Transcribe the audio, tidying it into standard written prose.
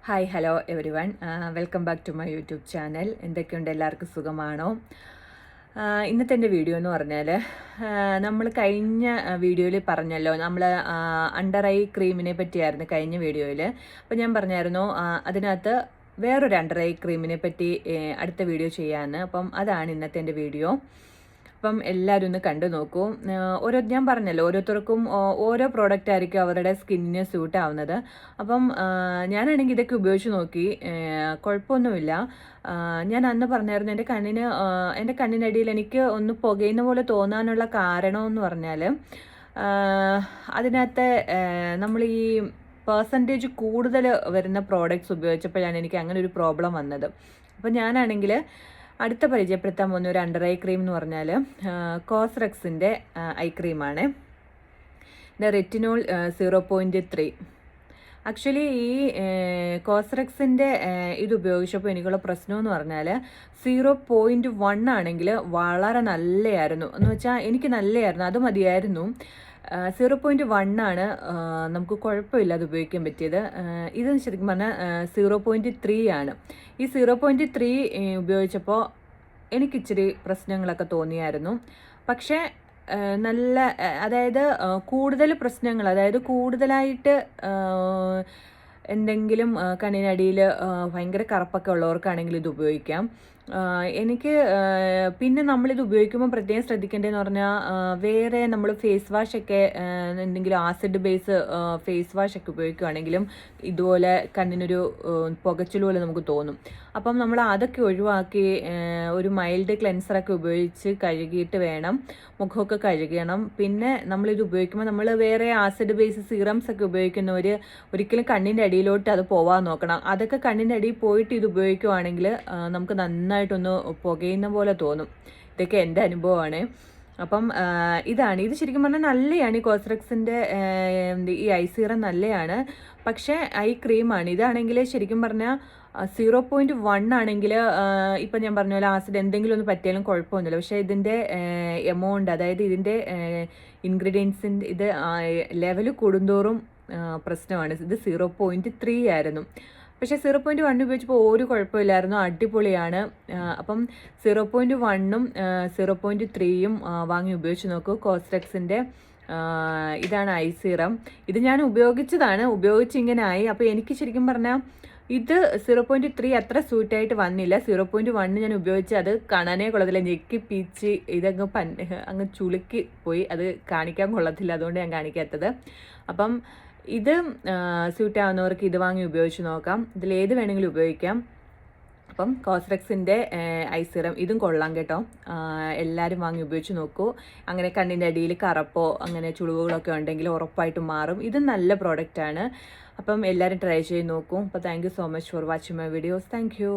Hi hello everyone welcome back to my YouTube channel. എന്തൊക്കെയുണ്ട്, എല്ലാവർക്കും സുഖമാണോ? ഇന്നത്തെ എൻ്റെ വീഡിയോ എന്ന് പറഞ്ഞാൽ നമ്മൾ കഴിഞ്ഞ വീഡിയോയിൽ പറഞ്ഞല്ലോ, നമ്മൾ അണ്ടർ ഐ ക്രീമിനെ പറ്റിയായിരുന്നു കഴിഞ്ഞ വീഡിയോയിൽ. അപ്പോൾ ഞാൻ പറഞ്ഞായിരുന്നു അതിനകത്ത് വേറൊരു അണ്ടർ ഐ ക്രീമിനെ പറ്റി അടുത്ത വീഡിയോ ചെയ്യാമെന്ന്. അപ്പം അതാണ് ഇന്നത്തെ എൻ്റെ വീഡിയോ. അപ്പം എല്ലാവരും ഒന്ന് കണ്ടു നോക്കൂ. ഞാൻ പറഞ്ഞല്ലോ, ഓരോരുത്തർക്കും ഓരോ പ്രോഡക്റ്റ് ആയിരിക്കും അവരുടെ സ്കിന്നിന് സ്യൂട്ട് ആവുന്നത്. അപ്പം ഞാനാണെങ്കിൽ ഇതൊക്കെ ഉപയോഗിച്ച് നോക്കി, കുഴപ്പമൊന്നുമില്ല. ഞാൻ അന്ന് പറഞ്ഞായിരുന്നു എൻ്റെ കണ്ണിനടിയിൽ എനിക്ക് ഒന്ന് പുകയുന്ന പോലെ തോന്നാനുള്ള കാരണമെന്ന് പറഞ്ഞാൽ അതിനകത്തെ നമ്മൾ ഈ പെർസെൻറ്റേജ് കൂടുതൽ വരുന്ന പ്രോഡക്റ്റ്സ് ഉപയോഗിച്ചപ്പോഴാണ് എനിക്ക് അങ്ങനെ ഒരു പ്രോബ്ലം വന്നത്. അപ്പം ഞാനാണെങ്കിൽ അടുത്ത പരിചയപ്പെടുത്താൻ പോകുന്ന ഒരു അണ്ടർ ഐ ക്രീം എന്ന് പറഞ്ഞാൽ കോസ്റെക്സിൻ്റെ ഐ ക്രീമാണ്. ഇത് റെറ്റിനോൾ 0.3. ആക്ച്വലി ഈ കോസ്റെക്സിൻ്റെ ഇത് ഉപയോഗിച്ചപ്പോൾ എനിക്കുള്ള പ്രശ്നം എന്ന് പറഞ്ഞാൽ 0.1 ആണെങ്കിൽ വളരെ നല്ലതായിരുന്നു. എന്ന് വെച്ചാൽ എനിക്ക് നല്ലതായിരുന്നു, അത് മതിയായിരുന്നു. 0.1 ആണ് നമുക്ക് കുഴപ്പമില്ല അത് ഉപയോഗിക്കാൻ പറ്റിയത്. ഇത് ശരിക്കും പറഞ്ഞാൽ 0.3 ആണ്. ഈ 0.3 ഉപയോഗിച്ചപ്പോൾ എനിക്കിച്ചിരി പ്രശ്നങ്ങളൊക്കെ തോന്നിയായിരുന്നു. പക്ഷേ നല്ല, അതായത് കൂടുതൽ പ്രശ്നങ്ങൾ, അതായത് കൂടുതലായിട്ട് എന്തെങ്കിലും കണ്ണിനടിയിൽ ഭയങ്കര കറുപ്പൊക്കെ ഉള്ളവർക്കാണെങ്കിൽ ഇത് ഉപയോഗിക്കാം. എനിക്ക് പിന്നെ നമ്മളിത് ഉപയോഗിക്കുമ്പോൾ പ്രത്യേകം ശ്രദ്ധിക്കേണ്ടതെന്ന് പറഞ്ഞാൽ വേറെ നമ്മൾ ഫേസ് വാഷൊക്കെ എന്തെങ്കിലും ആസിഡ് ബേസ് ഫേസ് വാഷൊക്കെ ഉപയോഗിക്കുകയാണെങ്കിലും ഇതുപോലെ കണ്ണിനൊരു പുകച്ചിൽ പോലെ നമുക്ക് തോന്നും. അപ്പം നമ്മൾ അതൊക്കെ ഒഴിവാക്കി ഒരു മൈൽഡ് ക്ലെൻസറൊക്കെ ഉപയോഗിച്ച് കഴുകിയിട്ട് വേണം മുഖമൊക്കെ കഴുകണം. പിന്നെ നമ്മളിത് ഉപയോഗിക്കുമ്പോൾ നമ്മൾ വേറെ ആസിഡ് ബേസ് സീറംസ് ഒക്കെ ഉപയോഗിക്കുന്നവർ ഒരിക്കലും കണ്ണിൻ്റെ അടിയിലോട്ട് അത് പോവാൻ നോക്കണം. അതൊക്കെ കണ്ണിൻ്റെ അടിയിൽ പോയിട്ട് ഇത് ഉപയോഗിക്കുവാണെങ്കിൽ നമുക്ക് നന്നായിട്ടൊന്ന് പുകയുന്ന പോലെ തോന്നും. ഇതൊക്കെ എൻ്റെ അനുഭവമാണ്. അപ്പം ഇത് ശരിക്കും പറഞ്ഞാൽ നല്ലതാണ്. ഈ കോസ്റെക്സിൻ്റെ ഈ ഐ സീറം നല്ലതാണ്, പക്ഷേ ഐ ക്രീമാണ്. ഇതാണെങ്കിൽ ശരിക്കും പറഞ്ഞാൽ 0.1 ആണെങ്കിൽ ഇപ്പം ഞാൻ പറഞ്ഞ പോലെ ആസിഡ് എന്തെങ്കിലും ഒന്ന് പറ്റിയാലും കുഴപ്പമൊന്നുമില്ല. പക്ഷേ ഇതിൻ്റെ എമൗണ്ട്, അതായത് ഇതിൻ്റെ ഇൻഗ്രീഡിയൻസിൻ്റെ ഇത് ലെവൽ കൂടുന്തോറും പ്രശ്നമാണ്. ഇത് 0.3 ആയിരുന്നു, പക്ഷേ 0.1 ഉപയോഗിച്ചപ്പോൾ ഒരു കുഴപ്പമില്ലായിരുന്നു, അടിപൊളിയാണ്. അപ്പം 0.1ഉം 0.3യും വാങ്ങി ഉപയോഗിച്ച് നോക്കൂ. കോസ്റെക്സിൻ്റെ ഇതാണ് ഐ സീറം. ഇത് ഞാൻ ഉപയോഗിച്ചിങ്ങനെ ആയി. അപ്പോൾ എനിക്ക് ശരിക്കും പറഞ്ഞാൽ ഇത് 0.3 അത്ര സ്യൂട്ടായിട്ട് വന്നില്ല. 0.1 ഞാൻ ഉപയോഗിച്ച് അത് കാണാനേ കൊള്ളത്തില്ല, ഞെക്കി പീച്ച് അങ്ങ് ചുളുക്കി പോയി. അത് കാണിക്കാൻ കൊള്ളത്തില്ല, അതുകൊണ്ട് ഞാൻ കാണിക്കാത്തത്. അപ്പം ഇത് സ്യൂട്ട് ആവുന്നവർക്ക് ഇത് വാങ്ങി ഉപയോഗിച്ച് നോക്കാം. ഇതിലേത് വേണമെങ്കിലും ഉപയോഗിക്കാം. അപ്പം കോസ്റെക്സിൻ്റെ ഐ സീറം ഇതും കൊള്ളാം കേട്ടോ. എല്ലാവരും വാങ്ങി ഉപയോഗിച്ച് നോക്കൂ. അങ്ങനെ കണ്ണിൻ്റെ അടിയിൽ കറുപ്പോ അങ്ങനെ ചുളിവുകളൊക്കെ ഉണ്ടെങ്കിൽ ഉറപ്പായിട്ടും മാറും. ഇത് നല്ല പ്രോഡക്റ്റാണ്. അപ്പം എല്ലാവരും ട്രൈ ചെയ്ത് നോക്കും. അപ്പോൾ thank you so much for watching my videos. Thank you.